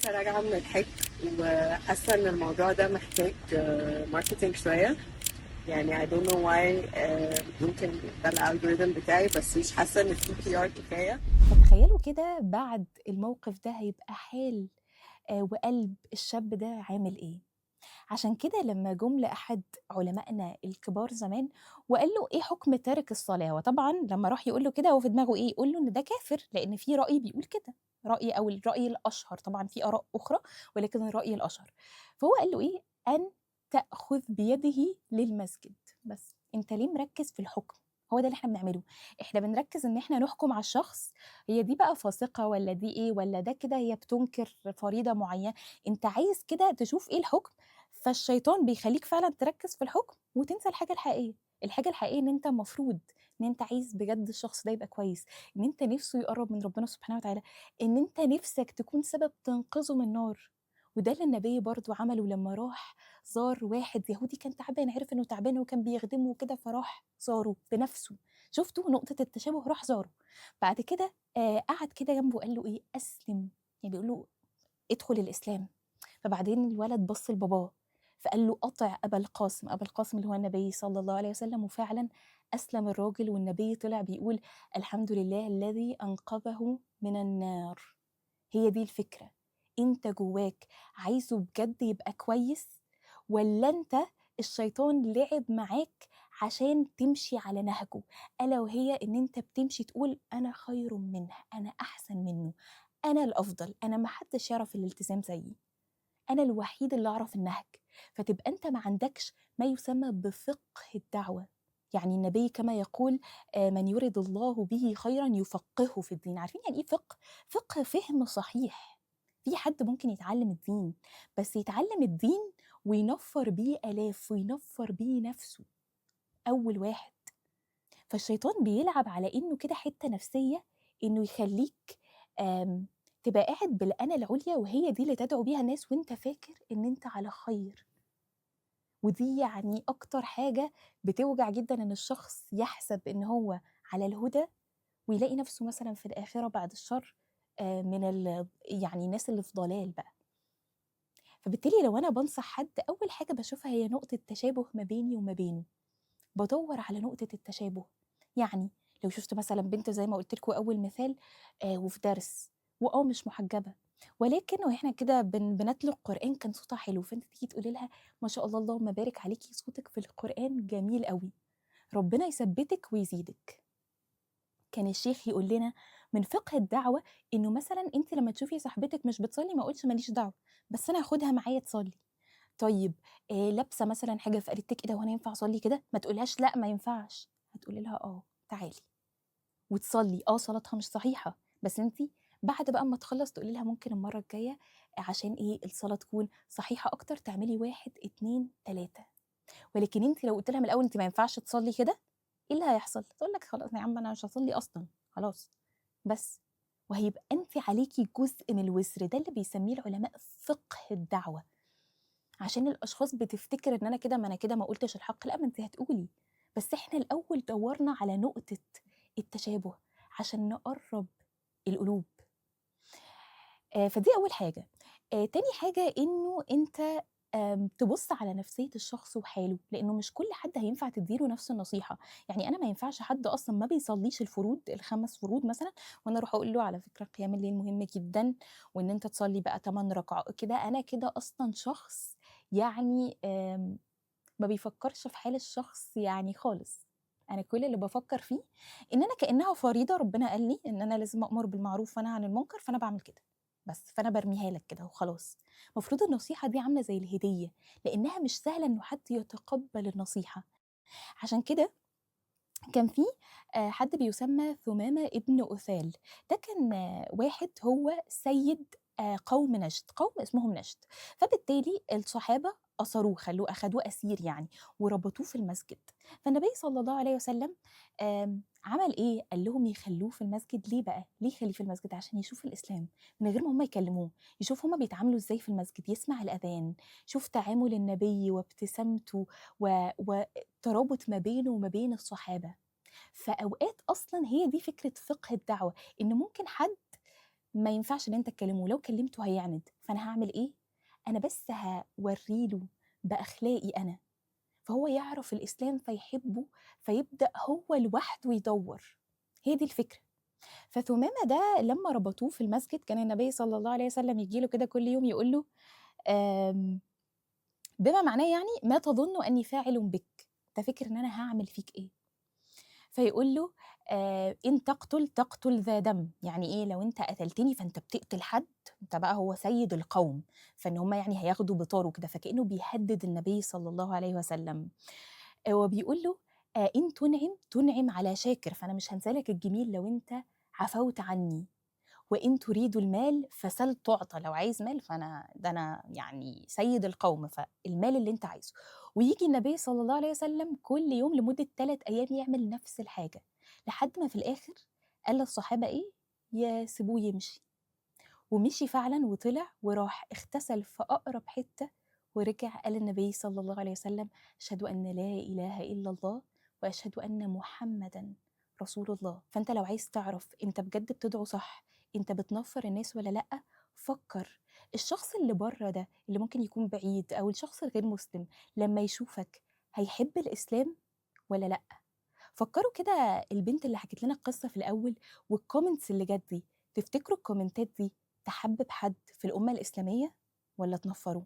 لسه راجعة من الحج، وحاسة ان الموضوع ده محتاج ماركتينج شوية. يعني I don't know why. يمكن ده الالجوريثم بتاعي، بس مش حاسة ان في PR كفاية. فتخيلوا كده بعد الموقف ده هيبقى حال وقلب الشاب ده عامل ايه. عشان كده لما جم لأحد علمائنا الكبار زمان وقال له ايه حكم تارك الصلاة، وطبعا لما راح يقول له كده هو في دماغه ايه، يقول له ان ده كافر لان في رأي بيقول كده، رأي او الرأي الأشهر، طبعا في آراء أخرى ولكن الرأي الأشهر. فهو قال له ايه، أن تأخذ بيده للمسجد. بس انت ليه مركز في الحكم؟ هو ده اللي احنا بنعمله، احنا بنركز ان احنا نحكم على الشخص، هي دي بقى فاسقة ولا دي ايه ولا ده كده هي بتنكر فريضة معينة. انت عايز كده تشوف ايه الحكم، فالشيطان بيخليك فعلا تركز في الحكم وتنسى الحاجة الحقيقية. الحاجة الحقيقية ان انت مفروض ان انت عايز بجد الشخص ده يبقى كويس، ان انت نفسه يقرب من ربنا سبحانه وتعالى، ان انت نفسك تكون سبب تنقذه من النار. وده اللي النبي برضو عمله لما راح زار واحد يهودي كان تعبان، عرف انه تعبان وكان بيخدمه وكده، فراح زاره بنفسه. شفتوا نقطة التشابه، راح زاره. بعد كده قعد كده جنبه قال له ايه، اسلم، يعني بيقول له ادخل الاسلام. فبعدين الولد بص لباباه فقال له أطع أبا القاسم، أبا القاسم اللي هو النبي صلى الله عليه وسلم. وفعلا أسلم الراجل، والنبي طلع بيقول الحمد لله الذي أنقذه من النار. هي دي الفكرة، أنت جواك عايزه بجد يبقى كويس، ولا أنت الشيطان لعب معاك عشان تمشي على نهجه، ألا وهي إن أنت بتمشي تقول أنا خير منه، أنا أحسن منه، أنا الأفضل، أنا محدش يعرف الالتزام زيي، أنا الوحيد اللي أعرف النهج. فتبقى أنت ما عندكش ما يسمى بفقه الدعوة. يعني النبي كما يقول من يرد الله به خيرا يفقهه في الدين. عارفين يعني إيه فقه؟ فقه فهم صحيح. في حد ممكن يتعلم الدين، بس يتعلم الدين وينفر بيه آلاف وينفر بيه نفسه أول واحد. فالشيطان بيلعب على إنه كده حتة نفسية، إنه يخليك آم، تبقى قاعد بالأنا العليا، وهي دي اللي تدعو بيها الناس وانت فاكر إن انت على خير. ودي يعني أكتر حاجة بتوجع جدا، إن الشخص يحسب إن هو على الهدى ويلاقي نفسه مثلا في الآخرة بعد الشر من يعني الناس اللي في ضلال بقى. فبالتالي لو أنا بنصح حد، أول حاجة بشوفها هي نقطة تشابه ما بيني وما بينه، بدور على نقطة التشابه. يعني لو شفت مثلا بنت زي ما قلت لكم أول مثال وفي درس مش محجبة، ولكن واحنا كده بنتلو القرآن كان صوتها حلو، فانت تيجي تقولي لها ما شاء الله اللهم بارك عليكي صوتك في القرآن جميل قوي، ربنا يثبتك ويزيدك. كان الشيخ يقول لنا من فقه الدعوة انه مثلا انت لما تشوفي صاحبتك مش بتصلي ما اقولش ماليش دعوة، بس انا هاخدها معايا تصلي. طيب لابسه مثلا حاجه فقالت كده وانا ينفع اصلي كده، ما تقولهاش لا ما ينفعش، هتقولي لها تعالي وتصلي. صلاتها مش صحيحه، بس انت بعد بقى ما تخلص تقولي لها ممكن المره الجايه عشان ايه الصلاه تكون صحيحه اكتر تعملي واحد اتنين تلاته. ولكن انت لو قلت لها من الاول انت ما ينفعش تصلي كده، ايه اللي هيحصل؟ تقول لك خلاص يا عم انا مش هصلي اصلا، خلاص. بس وهيبقى انت عليكي جزء من الوزر ده اللي بيسميه العلماء فقه الدعوه. عشان الاشخاص بتفتكر ان انا كده، ما انا كده ما قلتش الحق، لا ما انت هتقولي، بس احنا الاول دورنا على نقطة التشابه عشان نقرب القلوب. فدي اول حاجة. تاني حاجة انه انت تبص على نفسية الشخص وحاله، لأنه مش كل حد هينفع تديله نفس النصيحة. يعني أنا ما ينفعش حد أصلا ما بيصليش الفروض الخمس فروض مثلا وأنا أروح أقول له على فكرة قيام الليل مهم جدا، وإن أنت تصلي بقى 8 ركعات كده. أنا كده أصلا شخص يعني ما بيفكرش في حال الشخص يعني خالص. أنا كل اللي بفكر فيه إن أنا كأنها فريضة ربنا قال لي إن أنا لازم أأمر بالمعروف وأنهى عن المنكر، فأنا بعمل كده بس، فأنا برميها لك كده وخلاص. المفروض النصيحة دي عاملة زي الهدية، لأنها مش سهلة إنه حد يتقبل النصيحة. عشان كده كان في حد بيسمى ثمامة ابن أثال. ده كان واحد هو سيد قوم نجد، قوم اسمهم نجد. فبالتالي الصحابة أسروه، أخدوه أسير يعني، وربطوه في المسجد. فالنبي صلى الله عليه وسلم عمل إيه؟ قال لهم يخلوه في المسجد. ليه بقى؟ ليه يخليه في المسجد؟ عشان يشوف الإسلام من غير ما هم يكلموه، يشوف هم بيتعاملوا إزاي في المسجد، يسمع الأذان، شوف تعامل النبي وابتسامته وترابط ما بينه وما بين الصحابة. فأوقات أصلا هي دي فكرة فقه الدعوة، إن ممكن حد ما ينفعش ان انت تكلمه، لو كلمته هيعند، فانا هعمل ايه؟ انا بس هوريله باخلاقي انا، فهو يعرف الاسلام فيحبه، فيبدا هو لوحده يدور. هي دي الفكره. فثمامه ده لما ربطوه في المسجد، كان النبي صلى الله عليه وسلم يجي له كده كل يوم يقول له آم، بما معناه يعني ما تظن اني فاعل بك، انت فاكر ان انا هعمل فيك ايه؟ فيقول له إن تقتل ذا دم، يعني إيه؟ لو أنت قتلتني فأنت بتقتل حد، أنت بقى هو سيد القوم، فإن هم يعني هياخدوا بطاره كده، فكأنه بيهدد النبي صلى الله عليه وسلم. وبيقول له إن تنعم على شاكر، فأنا مش هنسالك الجميل لو أنت عفوت عني، وإن تريد المال فسل تعطى، لو عايز مال فأنا ده أنا يعني سيد القوم، فالمال اللي أنت عايزه. ويجي النبي صلى الله عليه وسلم كل يوم لمدة 3 أيام يعمل نفس الحاجة، لحد ما في الآخر قال للصحابة إيه؟ يسيبوه يمشي. ومشي فعلا وطلع وراح اغتسل في أقرب حتة، ورجع قال النبي صلى الله عليه وسلم أشهد أن لا إله إلا الله وأشهد أن محمدا رسول الله. فأنت لو عايز تعرف أنت بجد بتدعو صح، أنت بتنفر الناس ولا لأ، فكر الشخص اللي بره ده اللي ممكن يكون بعيد أو الشخص الغير مسلم لما يشوفك هيحب الإسلام ولا لأ. فكروا كده البنت اللي حكت لنا القصة في الأول والكومنتس اللي جت دي، تفتكروا الكومنتات دي تحبب حد في الأمة الإسلامية ولا تنفروا؟